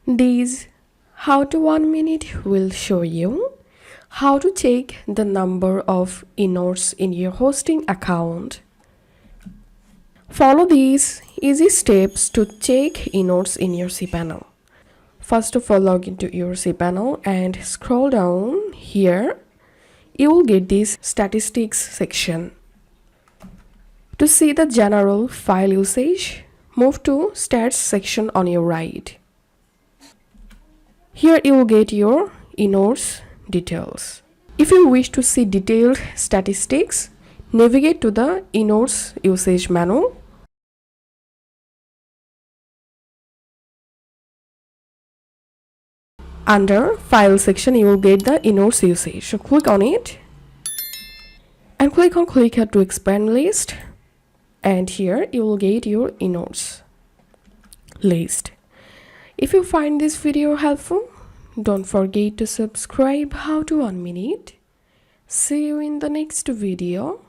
This How to 1 minute will show you how to check the number of inodes in your hosting account. Follow these easy steps to check inodes in your cPanel. First of all, log into your cPanel and scroll down here. You will get this statistics section. To see the general file usage, move to stats section on your right. Here you will get your inodes details. If you wish to see detailed statistics, navigate to the inodes usage menu. Under file section, you will get the inodes usage. So click on it and click on click here to expand list. And here you will get your inodes list. If you find this video helpful, don't forget to subscribe How to 1 minute. See you in the next video.